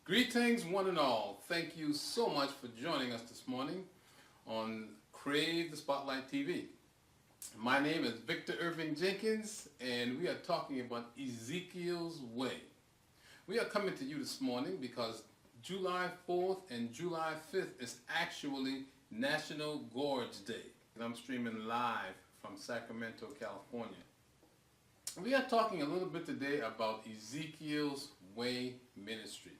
Greetings one and all. Thank you so much for joining us this morning on Crave the Spotlight TV. My name is Victor Irving Jenkins, and we are talking about Ezekiel's Way. We are coming to you this morning because July 4th and July 5th is actually National Gorge Day. And I'm streaming live from Sacramento, California. We are talking a little bit today about Ezekiel's Way Ministry.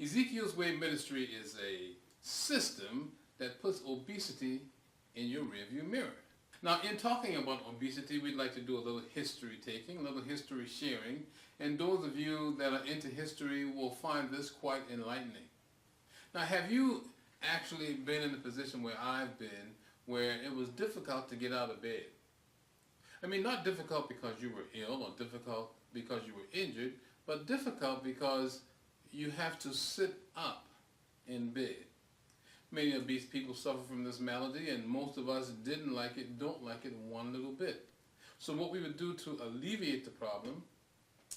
Ezekiel's Way Ministry is a system that puts obesity in your rearview mirror. Now, in talking about obesity, we'd like to do a little history taking, a little history sharing, and those of you that are into history will find this quite enlightening. Now, have you actually been in the position where I've been, where it was difficult to get out of bed? I mean, not difficult because you were ill or difficult because you were injured, but difficult because you have to sit up in bed. Many obese people suffer from this malady, and most of us didn't like it, don't like it one little bit. So what we would do to alleviate the problem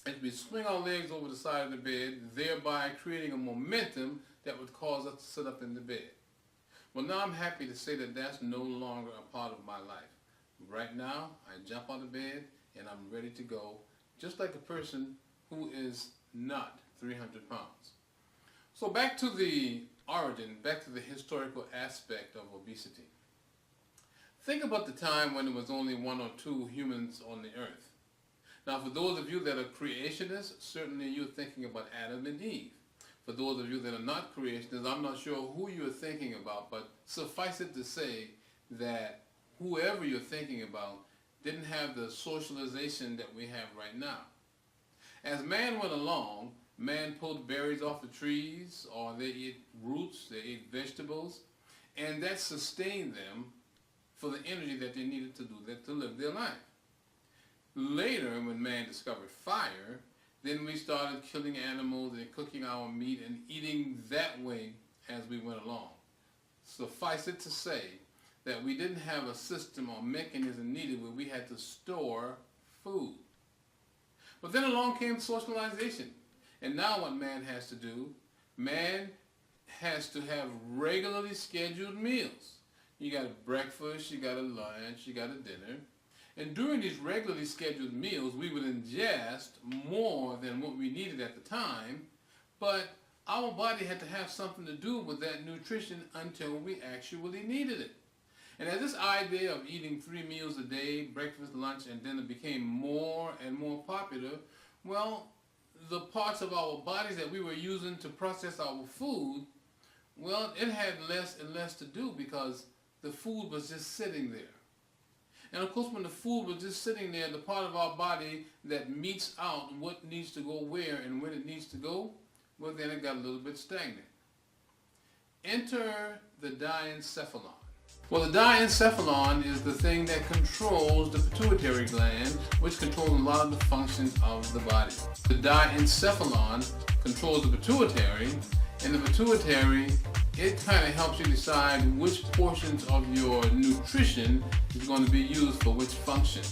is we swing our legs over the side of the bed, thereby creating a momentum that would cause us to sit up in the bed. Well, now I'm happy to say that that's no longer a part of my life. Right now, I jump out of bed and I'm ready to go, just like a person who is not 300 pounds. So back to the origin, back to the historical aspect of obesity. Think about the time when there was only one or two humans on the earth. Now, for those of you that are creationists, certainly you're thinking about Adam and Eve. For those of you that are not creationists, I'm not sure who you're thinking about, but suffice it to say that whoever you're thinking about didn't have the socialization that we have right now. As man went along, man pulled berries off the trees, or they ate roots, they ate vegetables, and that sustained them for the energy that they needed to do that to live their life. Later, when man discovered fire, then we started killing animals and cooking our meat and eating that way as we went along. Suffice it to say that we didn't have a system or mechanism needed where we had to store food. But then along came socialization. And now what man has to do, man has to have regularly scheduled meals. You got a breakfast, you got a lunch, you got a dinner. And during these regularly scheduled meals, we would ingest more than what we needed at the time, but our body had to have something to do with that nutrition until we actually needed it. And as this idea of eating 3 meals a day, breakfast, lunch, and dinner became more and more popular, well, the parts of our bodies that we were using to process our food, well, it had less and less to do because the food was just sitting there. And of course, when the food was just sitting there, the part of our body that meets out what needs to go where and when it needs to go, well, then it got a little bit stagnant. Enter the diencephalon. Well, the diencephalon is the thing that controls the pituitary gland, which controls a lot of the functions of the body. The diencephalon controls the pituitary, and the pituitary, it kind of helps you decide which portions of your nutrition is going to be used for which function.